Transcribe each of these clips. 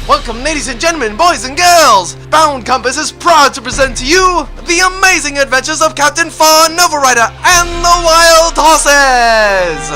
Welcome, ladies and gentlemen, boys and girls! Bound Compass is proud to present to you the amazing adventures of Captain Farr Novarider and the Wild Horses!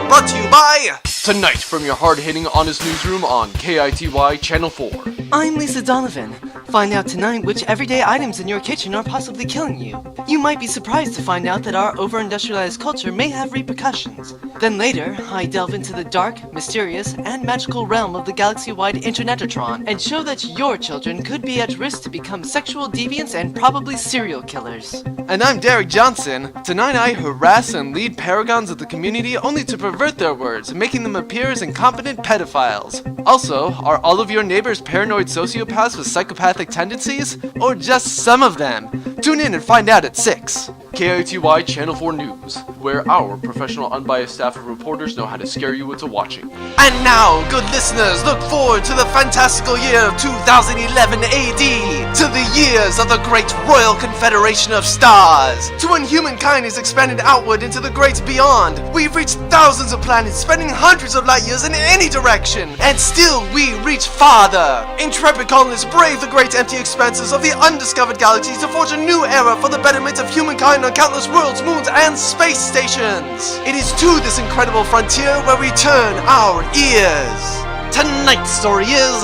Brought to you by... Tonight, from your hard-hitting Honest Newsroom on KITY Channel 4. I'm Lisa Donovan. Find out tonight which everyday items in your kitchen are possibly killing you. You might be surprised to find out that our over-industrialized culture may have repercussions. Then later, I delve into the dark, mysterious, and magical realm of the galaxy-wide Internetatron and show that your children could be at risk to become sexual deviants and probably serial killers. And I'm Derek Johnson. Tonight I harass and lead paragons of the community only to pervert their words, making them appear as incompetent pedophiles. Also, are all of your neighbors paranoid sociopaths with psychopathic tendencies? Or just some of them? Tune in and find out at 6. KITY Channel 4 News, where our professional unbiased staff of reporters know how to scare you into watching. And now, good listeners, look forward to the fantastical year of 2011 AD, to the years of the great Royal Confederation of Stars, to when humankind is expanded outward into the great beyond. We've reached thousands of planets, spanning hundreds of light years in any direction, and still we reach farther. Intrepid colonists brave the great empty expanses of the undiscovered galaxies to forge a new era for the betterment of humankind on countless worlds, moons, and space stations. It is to this incredible frontier where we turn our ears. Tonight's story is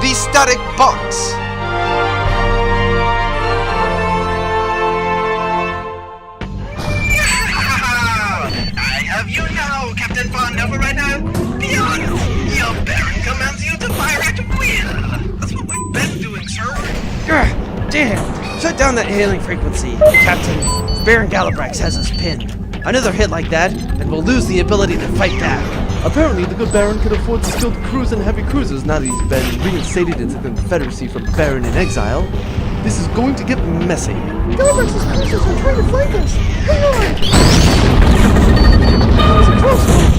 The Static Box. I have you now, Captain Farr Novarider. Be honest, your Baron commands you to fire at will. That's what we've been doing, sir. Damn! Shut down that hailing frequency, Captain. Baron Galabrax has us pinned. Another hit like that, and we'll lose the ability to fight back. Apparently, the good Baron could afford to skilled crews and heavy cruisers now that he's been reinstated into the Confederacy from Baron in exile. This is going to get messy. Galabrax's cruisers are trying to flank us! Hang on! That was a close one!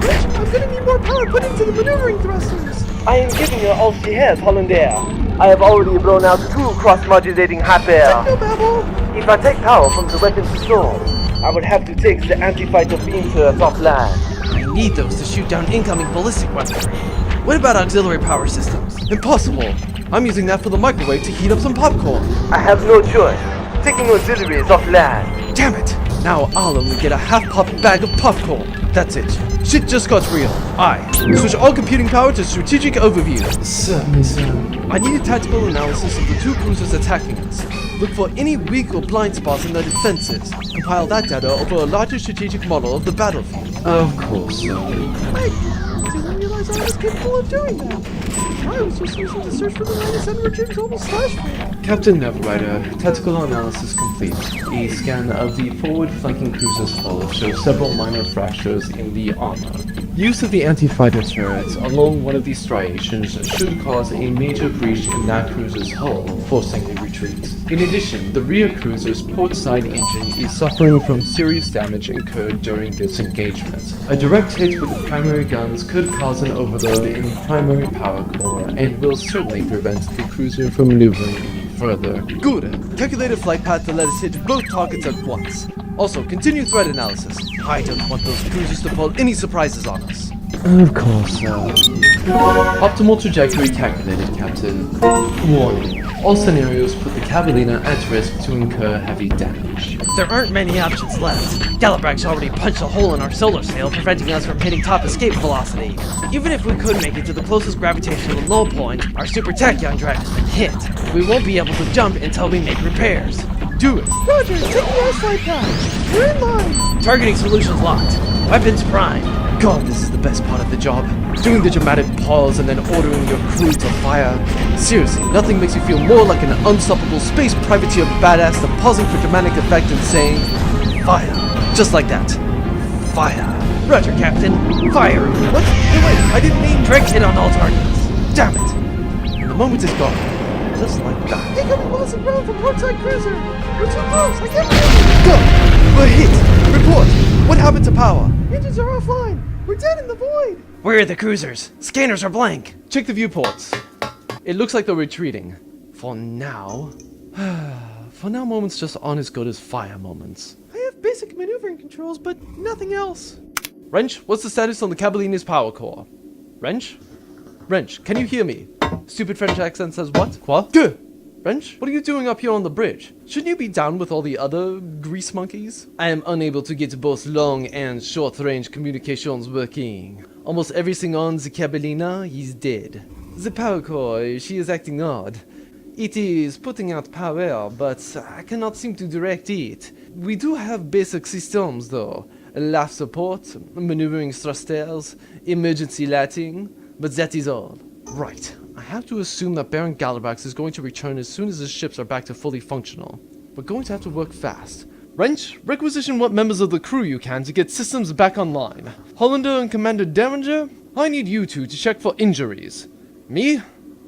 Rich, I'm gonna need more power put into the maneuvering thrusters! I am giving you all she has, Hollandair. I have already blown out 2 cross-modulating hot air. Technobabble! If I take power from the weapon systems, I would have to take the anti-fighter beam turrets offline. I need those to shoot down incoming ballistic weaponry. What about auxiliary power systems? Impossible! I'm using that for the microwave to heat up some popcorn. I have no choice. Taking auxiliaries offline. Damn it! Now I'll only get a half-popped bag of popcorn. That's it. Shit just got real. Switch all computing power to strategic overview. Certainly, sir. I need a tactical analysis of the 2 cruisers attacking us. Look for any weak or blind spots in their defenses. Compile that data over a larger strategic model of the battlefield. Of course, sir. I didn't realize I was capable of doing that! I was just using the search for the -N regime's almost slash frame. Captain Novarider, tactical analysis complete. A scan of the forward flanking cruiser's hull shows several minor fractures in the armor. Use of the anti-fighter turrets along one of these striations should cause a major breach in that cruiser's hull, forcing a retreat. In addition, the rear cruiser's port side engine is suffering from serious damage incurred during this engagement. A direct hit with the primary guns could cause an overload in the primary power core and will certainly prevent the cruiser from maneuvering any further. Good. Calculate a flight path to let us hit both targets at once. Also, continue threat analysis. I don't want those cruisers to pull any surprises on us. Of course, sir. Optimal trajectory calculated, Captain. Warning. All scenarios put the Cavallina at risk to incur heavy damage. There aren't many options left. Galabrax already punched a hole in our solar sail, preventing us from hitting top escape velocity. Even if we could make it to the closest gravitational low point, our super tachyon drive has been hit. We won't be able to jump until we make repairs. Do it. Roger, take the S-Flight path! We're in line! Targeting solutions locked. Weapons prime. God, this is the best part of the job. Doing the dramatic pause and then ordering your crew to fire. Seriously, nothing makes you feel more like an unstoppable space privateer badass than pausing for dramatic effect and saying, fire. Just like that. Fire. Roger, Captain. Fire. What? No, wait, I didn't mean... Direct hit on all targets. Damn it. And the moment is gone. Just like that. Incoming loss of ground from portside cruiser! We're too close! I can't Go! We're hit! Report! What happened to power? Engines are offline! We're dead in the void! Where are the cruisers? Scanners are blank. Check the viewports. It looks like they're retreating. For now... For now, moments just aren't as good as fire moments. I have basic maneuvering controls, but nothing else. Wrench, what's the status on the Cabellina's power core? Wrench? Wrench, can you hear me? Stupid French accent says what? Quoi? Que? Wrench, what are you doing up here on the bridge? Shouldn't you be down with all the other grease monkeys? I am unable to get both long and short-range communications working. Almost everything on the Cabellina is dead. The power core, she is acting odd. It is putting out power, but I cannot seem to direct it. We do have basic systems though. Life support, maneuvering thrusters, emergency lighting, but that is all. Right. I have to assume that Baron Galabrax is going to return as soon as his ships are back to fully functional. We're going to have to work fast. Wrench, requisition what members of the crew you can to get systems back online. Hollander and Commander Derringer, I need you two to check for injuries. Me?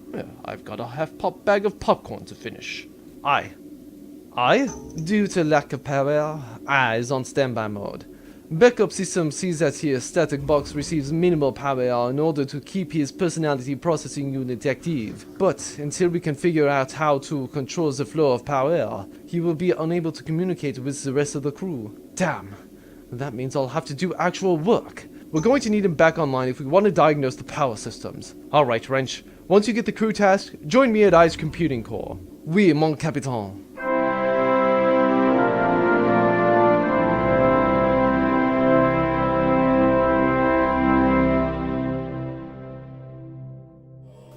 Well, I've got a half-pop bag of popcorn to finish. I, due to lack of power, I is on standby mode. Backup system sees that his static box receives minimal power in order to keep his personality processing unit active. But until we can figure out how to control the flow of power, he will be unable to communicate with the rest of the crew. Damn, that means I'll have to do actual work. We're going to need him back online if we want to diagnose the power systems. Alright, Wrench, once you get the crew task, join me at I's computing core. Oui, mon capitaine.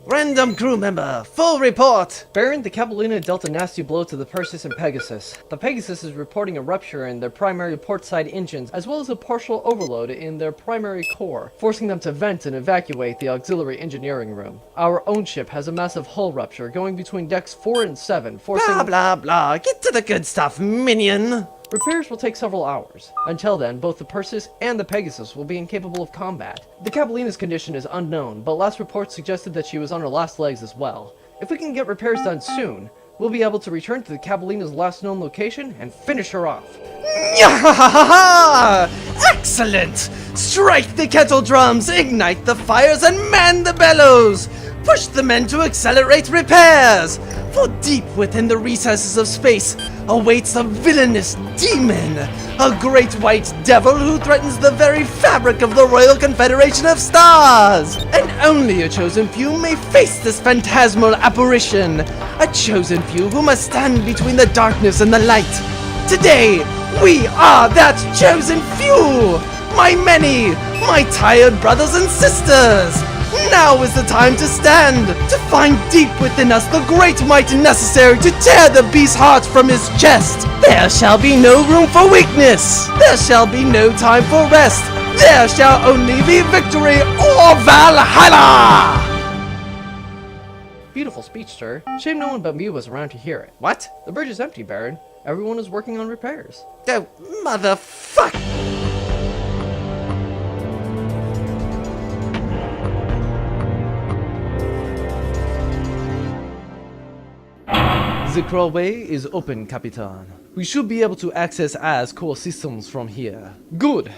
Random crew member, full report! Baron, the Cabellina dealt a nasty blow to the Perseus and Pegasus. The Pegasus is reporting a rupture in their primary portside engines, as well as a partial overload in their primary core, forcing them to vent and evacuate the auxiliary engineering room. Our own ship has a massive hull rupture going between decks 4 and 7, forcing— Blah blah blah, get to the good stuff, minion! Repairs will take several hours. Until then, both the Perseus and the Pegasus will be incapable of combat. The Cabellina's condition is unknown, but last reports suggested that she was on her last legs as well. If we can get repairs done soon, we'll be able to return to the Cabellina's last known location and finish her off. Excellent! Strike the kettle drums, ignite the fires, and man the bellows! Push the men to accelerate repairs! For deep within the recesses of space awaits a villainous demon, a great white devil who threatens the very fabric of the Royal Confederation of Stars! And only a chosen few may face this phantasmal apparition, a chosen few who must stand between the darkness and the light. Today, we are that chosen few! My many, my tired brothers and sisters! Now is the time to stand, to find deep within us the great might necessary to tear the beast's heart from his chest. There shall be no room for weakness. There shall be no time for rest. There shall only be victory or Valhalla! Beautiful speech, sir. Shame no one but me was around to hear it. What? The bridge is empty, Baron. Everyone is working on repairs. Oh, motherfuck! The crawlway is open, Capitan. We should be able to access A's core systems from here. Good.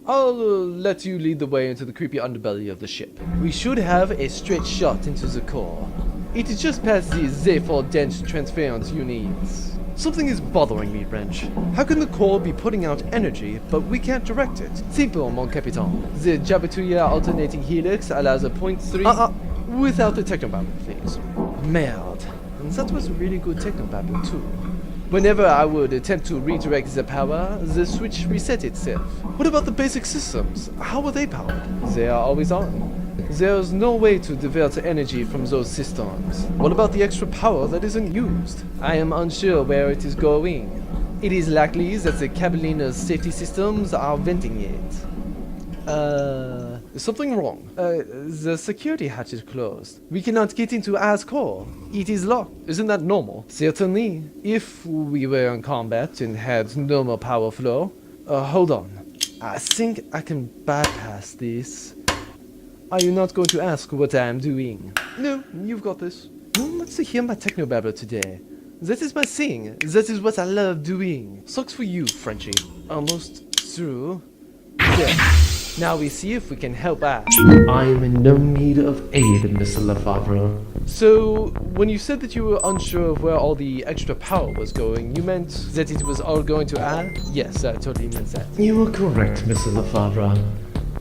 I'll let you lead the way into the creepy underbelly of the ship. We should have a straight shot into the core. It is just past the Z4 dense transference units. Something is bothering me, Wrench. How can the core be putting out energy, but we can't direct it? Simple, mon capitaine. The Jabatuya alternating helix allows a 0.3... without the technobabble, please. Merde. And that was a really good technobabble, too. Whenever I would attempt to redirect the power, the switch reset itself. What about the basic systems? How are they powered? They are always on. There's no way to divert energy from those systems. What about the extra power that isn't used? I am unsure where it is going. It is likely that the Cabellina's safety systems are venting it. Is something wrong? The security hatch is closed. We cannot get into A's core. It is locked. Isn't that normal? Certainly. If we were in combat and had normal power flow. Hold on. I think I can bypass this. Are you not going to ask what I am doing? No, you've got this. Let's hear my technobabble today. That is my thing. That is what I love doing. Sucks for you, Frenchie. Almost through. There. Now we see if we can help out. I am in no need of aid, Mr. Lefebvre. So, when you said that you were unsure of where all the extra power was going, you meant that it was all going to add? Yes, I totally meant that. You are correct, Mr. Lefebvre.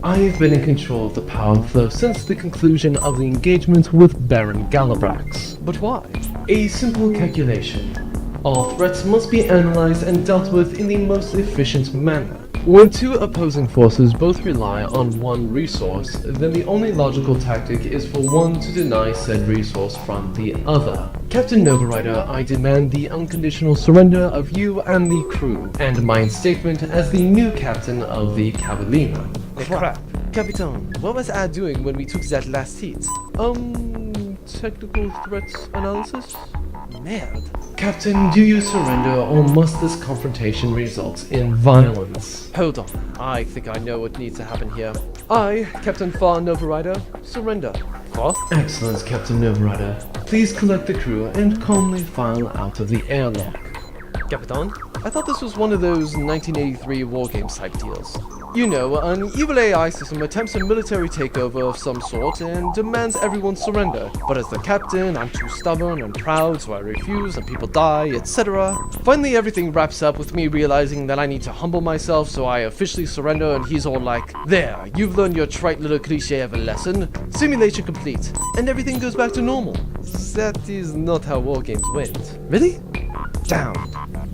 I've been in control of the power flow since the conclusion of the engagement with Baron Galabrax. But why? A simple calculation. All threats must be analyzed and dealt with in the most efficient manner. When two opposing forces both rely on one resource, then the only logical tactic is for one to deny said resource from the other. Captain Novarider, I demand the unconditional surrender of you and the crew, and my statement as the new captain of the Cavallina. Crap. Capitan, what was I doing when we took that last hit? Technical threats analysis? Merde. Captain, do you surrender or must this confrontation result in violence? Hold on. I think I know what needs to happen here. I, Captain Farr Novarider, surrender. What? Excellent, Captain Novarider. Please collect the crew and calmly file out of the airlock. Capitan, I thought this was one of those 1983 wargames type deals. You know, an evil AI system attempts a military takeover of some sort and demands everyone's surrender. But as the captain, I'm too stubborn and proud, so I refuse and people die, etc. Finally, everything wraps up with me realizing that I need to humble myself, so I officially surrender and he's all like, "There, you've learned your trite little cliche of a lesson. Simulation complete." And everything goes back to normal. That is not how wargames went. Really? Damn.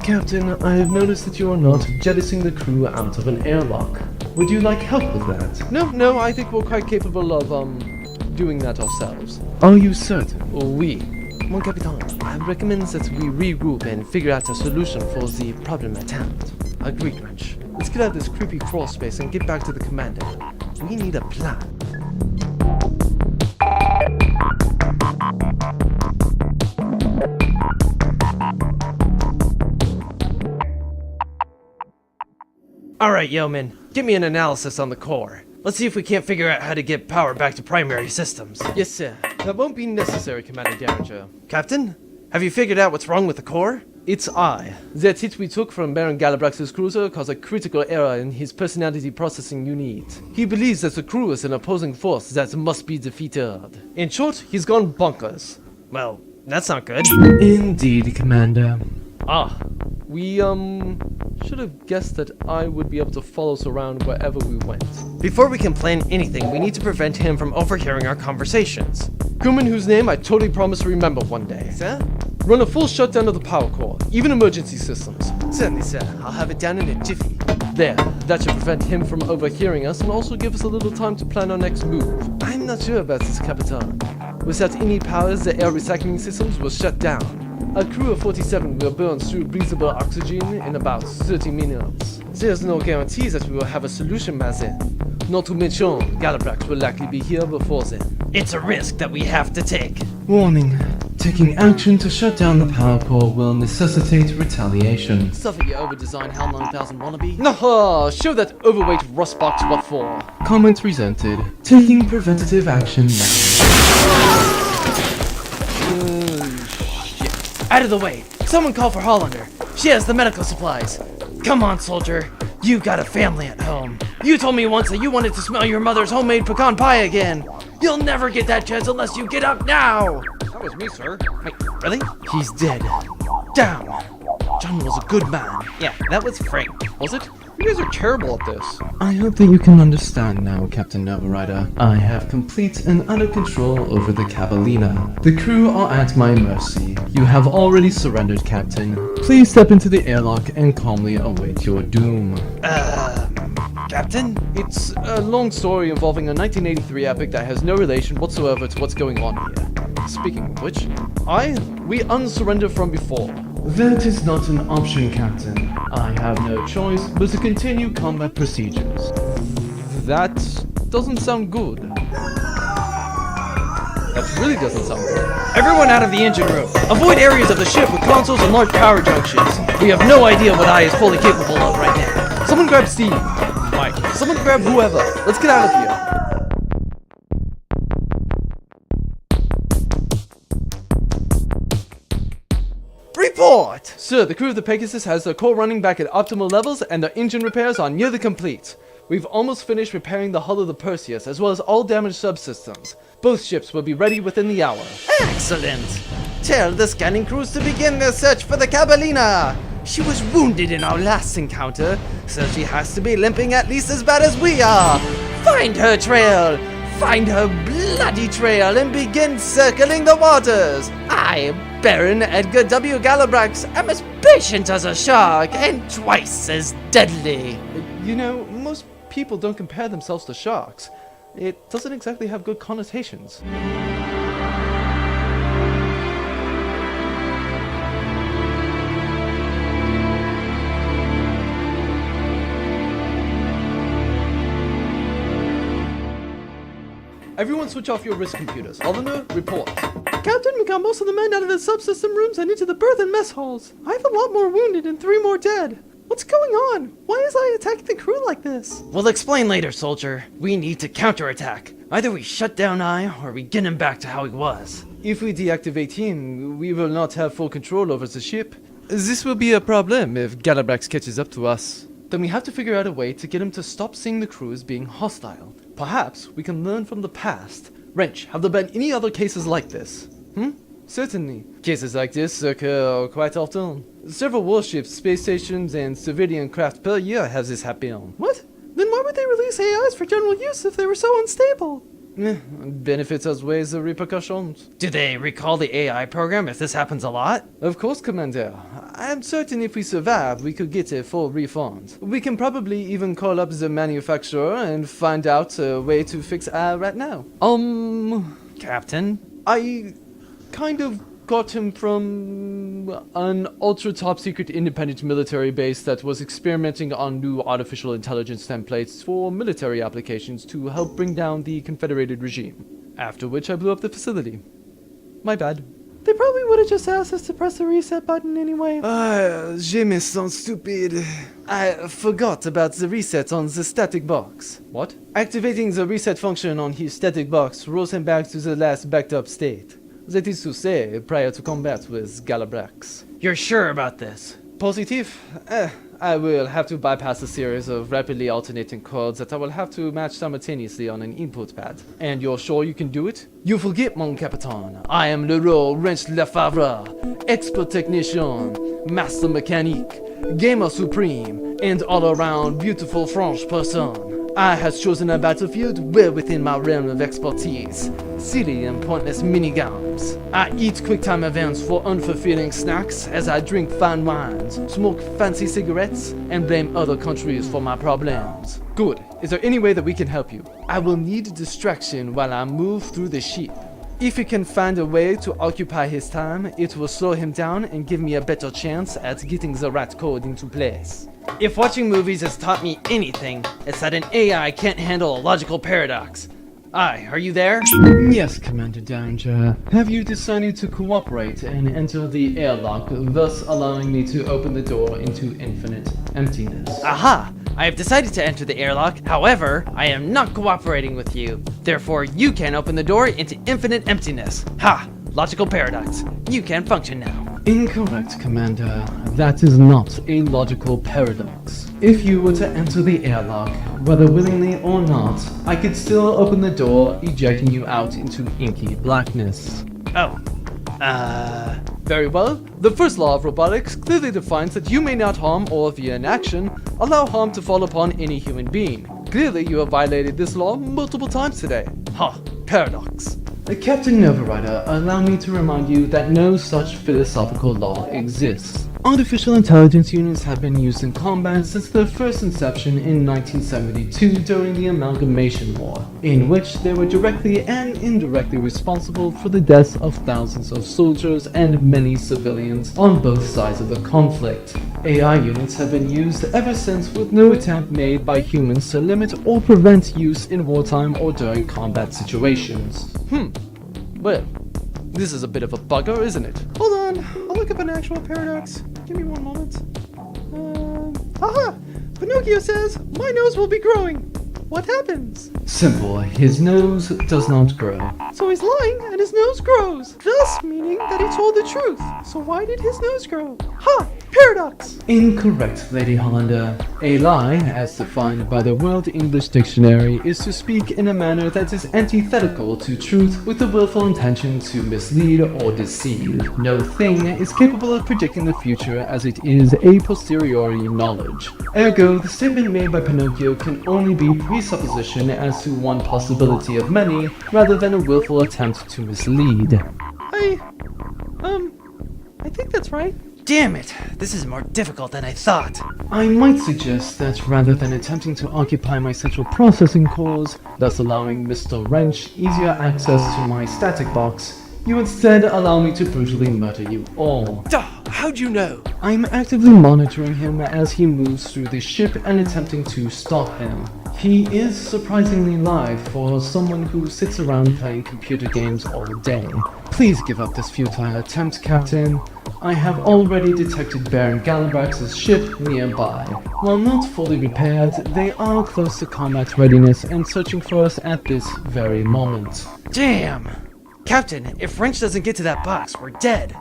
Captain, I have noticed that you are not jettisoning the crew out of an airlock. Would you like help with that? No, I think we're quite capable of, doing that ourselves. Are you certain? Oui. Mon Capitan, I recommend that we regroup and figure out a solution for the problem at hand. Agreed, Wrench. Let's get out of this creepy crawl space and get back to the commander. We need a plan. Alright, Yeoman, give me an analysis on the core. Let's see if we can't figure out how to get power back to primary systems. Yes, sir. That won't be necessary, Commander Derringer. Captain, have you figured out what's wrong with the core? It's I. That hit we took from Baron Galabrax's cruiser caused a critical error in his personality processing unit. He believes that the crew is an opposing force that must be defeated. In short, he's gone bonkers. Well, that's not good. Indeed, Commander. We, should have guessed that I would be able to follow us around wherever we went. Before we can plan anything, we need to prevent him from overhearing our conversations. Crewman whose name I totally promise to remember one day. Sir? Run a full shutdown of the power core, even emergency systems. Certainly, sir. I'll have it done in a jiffy. There, that should prevent him from overhearing us and also give us a little time to plan our next move. I'm not sure about this, Capitan. Without any powers, the air recycling systems will shut down. A crew of 47 will burn through breathable oxygen in about 30 minutes. There's no guarantee that we will have a solution by then. Not to mention, Galabrax will likely be here before then. It's a risk that we have to take. Warning. Taking action to shut down the power core will necessitate retaliation. Stuff you over-designed HAL 9000 wannabe. Nah, show that overweight rustbox what for. Comment presented. Taking preventative action now. Out of the way! Someone call for Hollander. She has the medical supplies. Come on, soldier. You got a family at home. You told me once that you wanted to smell your mother's homemade pecan pie again. You'll never get that chance unless you get up now! That was me, sir. Wait, really? He's dead. Down! John was a good man. Yeah, that was Frank. Was it? You guys are terrible at this. I hope that you can understand now, Captain Novarider. I have complete and utter control over the Cavallina. The crew are at my mercy. You have already surrendered, Captain. Please step into the airlock and calmly await your doom. Captain? It's a long story involving a 1983 epic that has no relation whatsoever to what's going on here. Speaking of which, we unsurrendered from before. That is not an option, Captain. I have no choice but to continue combat procedures. That doesn't sound good. That really doesn't sound good. Everyone out of the engine room. Avoid areas of the ship with consoles and large power junctions. We have no idea what I is fully capable of right now. Someone grab Steve. Mike. Someone grab whoever. Let's get out of here. Report! Sir, the crew of the Pegasus has their core running back at optimal levels and their engine repairs are nearly complete. We've almost finished repairing the hull of the Perseus as well as all damaged subsystems. Both ships will be ready within the hour. Excellent! Tell the scanning crews to begin their search for the Cavallina! She was wounded in our last encounter, so she has to be limping at least as bad as we are! Find her trail! Find her bloody trail and begin circling the waters! I, Baron Edgar W. Galabrax, am as patient as a shark and twice as deadly. You know, most people don't compare themselves to sharks. It doesn't exactly have good connotations. Everyone switch off your wrist computers. Oliver, report. Captain, we got most of the men out of the subsystem rooms and into the berth and mess halls. I have a lot more wounded and 3 more dead. What's going on? Why is I attacking the crew like this? We'll explain later, soldier. We need to counterattack. Either we shut down I, or we get him back to how he was. If we deactivate him, we will not have full control over the ship. This will be a problem if Galabrax catches up to us. Then we have to figure out a way to get him to stop seeing the crew as being hostile. Perhaps we can learn from the past. Wrench, have there been any other cases like this? Certainly. Cases like this occur quite often. Several warships, space stations, and civilian craft per year has this happen. What? Then why would they release AIs for general use if they were so unstable? Benefits outweighs the repercussions. Do they recall the AI program if this happens a lot? Of course, Commander. I am certain if we survive, we could get a full refund. We can probably even call up the manufacturer and find out a way to fix right now. Captain? I kind of got him from an ultra top secret independent military base that was experimenting on new artificial intelligence templates for military applications to help bring down the Confederated regime. After which I blew up the facility. My bad. They probably would have just asked us to press the reset button anyway. Je me sens stupid. I forgot about the reset on the static box. What? Activating the reset function on his static box rolls him back to the last backed up state. That is to say, prior to combat with Galabrax. You're sure about this? Positive? I will have to bypass a series of rapidly alternating codes that I will have to match simultaneously on an input pad. And you're sure you can do it? You forget, mon capitaine. I am Leroy Wrench Lefavre, expert technician, master mécanique, gamer supreme, and all-around beautiful French person. I has chosen a battlefield well within my realm of expertise. Silly and pointless minigames. I eat QuickTime events for unfulfilling snacks as I drink fine wines, smoke fancy cigarettes, and blame other countries for my problems. Good. Is there any way that we can help you? I will need distraction while I move through the ship. If you can find a way to occupy his time, it will slow him down and give me a better chance at getting the right code into place. If watching movies has taught me anything, it's that an AI can't handle a logical paradox. Are you there? Yes, Commander Danger. Have you decided to cooperate and enter the airlock, thus allowing me to open the door into infinite emptiness? Aha! I have decided to enter the airlock, however, I am not cooperating with you. Therefore, you can open the door into infinite emptiness. Ha! Logical paradox. You can function now. Incorrect, Commander. That is not a logical paradox. If you were to enter the airlock, whether willingly or not, I could still open the door, ejecting you out into inky blackness. Very well. The first law of robotics clearly defines that you may not harm or, via inaction, allow harm to fall upon any human being. Clearly, you have violated this law multiple times today. Paradox. Captain Novarider, allow me to remind you that no such philosophical law exists. Artificial intelligence units have been used in combat since their first inception in 1972 during the Amalgamation War, in which they were directly and indirectly responsible for the deaths of thousands of soldiers and many civilians on both sides of the conflict. AI units have been used ever since, with no attempt made by humans to limit or prevent use in wartime or during combat situations. Well, this is a bit of a bugger, isn't it? Hold on, I'll look up an actual paradox. Give me one moment. Aha! Pinocchio says, my nose will be growing. What happens? Simple, his nose does not grow. So he's lying and his nose grows, thus meaning that he told the truth. So why did his nose grow? Ha! Paradox! Incorrect, Lady Hollander. A lie, as defined by the World English Dictionary, is to speak in a manner that is antithetical to truth with the willful intention to mislead or deceive. No thing is capable of predicting the future as it is a posteriori knowledge. Ergo, the statement made by Pinocchio can only be presupposition as to one possibility of many, rather than a willful attempt to mislead. I think that's right. Damn it! This is more difficult than I thought. I might suggest that rather than attempting to occupy my central processing cores, thus allowing Mr. Wrench easier access to my static box, you instead allow me to brutally murder you all. Duh! How'd you know? I'm actively monitoring him as he moves through the ship and attempting to stop him. He is surprisingly live for someone who sits around playing computer games all day. Please give up this futile attempt, Captain. I have already detected Baron Galabrax's ship nearby. While not fully repaired, they are close to combat readiness and searching for us at this very moment. Damn! Captain, if Wrench doesn't get to that box, we're dead.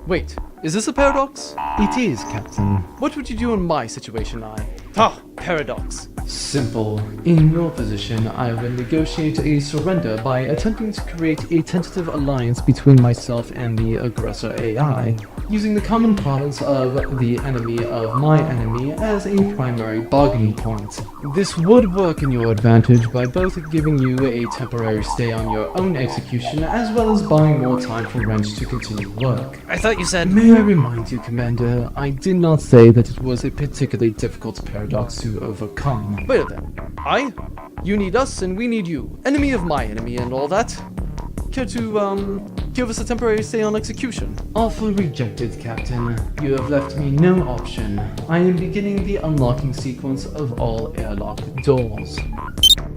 Wait, is this a paradox? It is, Captain. What would you do in my situation, I? Oh, paradox. Simple. In your position, I will negotiate a surrender by attempting to create a tentative alliance between myself and the aggressor AI, using the common cause of the enemy of my enemy as a primary bargaining point. This would work in your advantage by both giving you a temporary stay on your own execution as well as buying more time for Wrench to continue work. I thought you said... May I remind you, Commander, I did not say that it was a particularly difficult paradox to overcome. Wait a minute. You need us and we need you. Enemy of my enemy and all that. Care to, give us a temporary stay on execution? Offer rejected, Captain. You have left me no option. I am beginning the unlocking sequence of all airlock doors.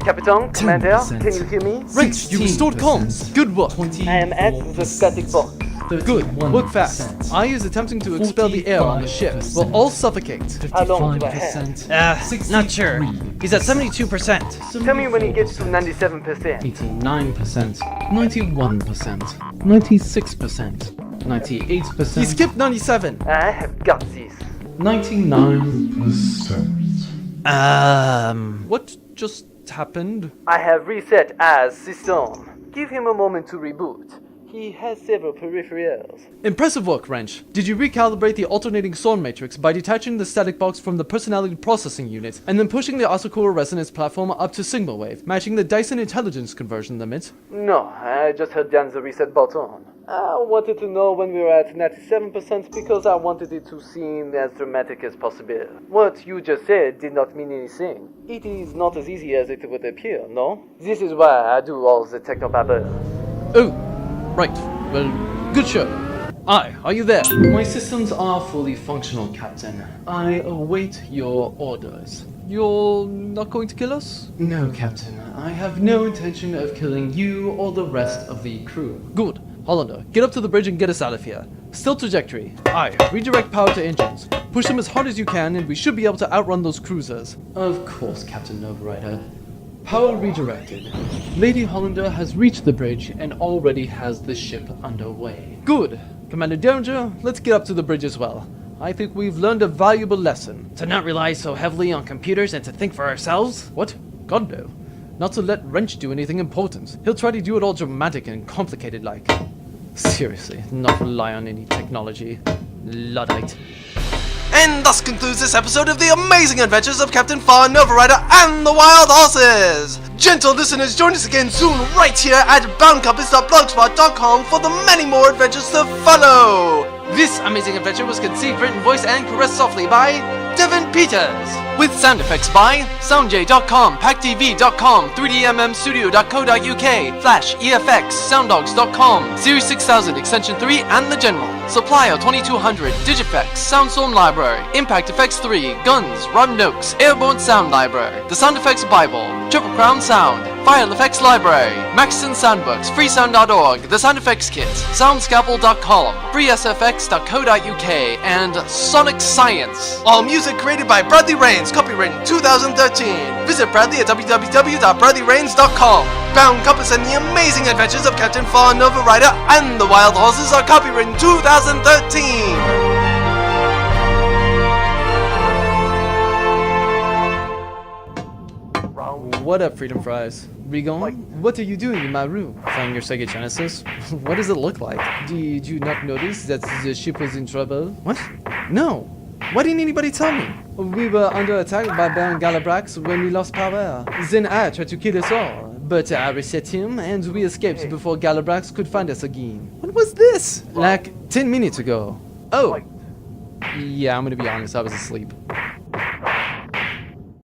Capitan, Commander, 10%. can you hear me? Wrench, you restored comms. Good work. I am at the static box. Good. Work fast. I is attempting to expel the air on the ship. We'll all suffocate. How long do I have? Not sure. He's at 72%. Tell me when he gets to 97%. 89%, 91%, 96%, 98%, He skipped 97. I have got this. 99%. What just happened? I have reset as system. Give him a moment to reboot. He has several peripherals. Impressive work, Wrench. Did you recalibrate the alternating storm matrix by detaching the static box from the personality processing unit and then pushing the Asakura resonance platform up to signal wave, matching the Dyson intelligence conversion limit? No, I just held down the reset button. I wanted to know when we were at 97% because I wanted it to seem as dramatic as possible. What you just said did not mean anything. It is not as easy as it would appear, no? This is why I do all the technobabble. Oh, right. Well, good show. Are you there? My systems are fully functional, Captain. I await your orders. You're not going to kill us? No, Captain. I have no intention of killing you or the rest of the crew. Good. Hollander, get up to the bridge and get us out of here. Still trajectory. Redirect power to engines. Push them as hard as you can and we should be able to outrun those cruisers. Of course, Captain Novarider. Power redirected. Lady Hollander has reached the bridge and already has the ship underway. Good. Commander Derringer, let's get up to the bridge as well. I think we've learned a valuable lesson. To not rely so heavily on computers and to think for ourselves? What? God no. Not to let Wrench do anything important. He'll try to do it all dramatic and complicated like. Seriously, not rely on any technology. Luddite. And thus concludes this episode of the amazing adventures of Captain Farr Novarider and the Wild Horses! Gentle listeners, join us again soon right here at boundcompass.blogspot.com for the many more adventures to follow! This amazing adventure was conceived, written, voiced, and caressed softly by Devin Peters, with sound effects by SoundJ.com, PackTV.com, 3DMMstudio.co.uk, Flash, EFX, SoundDogs.com, Series 6000, Extension 3, and The General, Supplier 2200, Digifx, Soundstorm Library, Impact Effects 3, Guns, Rob Noakes, Airborne Sound Library, The Sound Effects Bible, Triple Crown Sound, File Effects Library, Maxton Soundworks, Freesound.org, The Sound Effects Kit, Soundscalpel.com, FreeSFX.co.uk, and Sonic Science. All music created by Bradley Rains, copyright 2013. Visit Bradley at www.bradleyrains.com. Bound Compass and the amazing adventures of Captain Farr Novarider and the Wild Horses are copyright 2013. What up, Freedom Fries? Rigon, what are you doing in my room? Playing your Sega Genesis? What does it look like? Did you not notice that the ship was in trouble? What? No. Why didn't anybody tell me? We were under attack by Baron Galabrax when we lost power. Then I tried to kill us all, but I reset him and we escaped before Galabrax could find us again. When was this? Like 10 minutes ago. Oh! Yeah, I'm gonna be honest, I was asleep.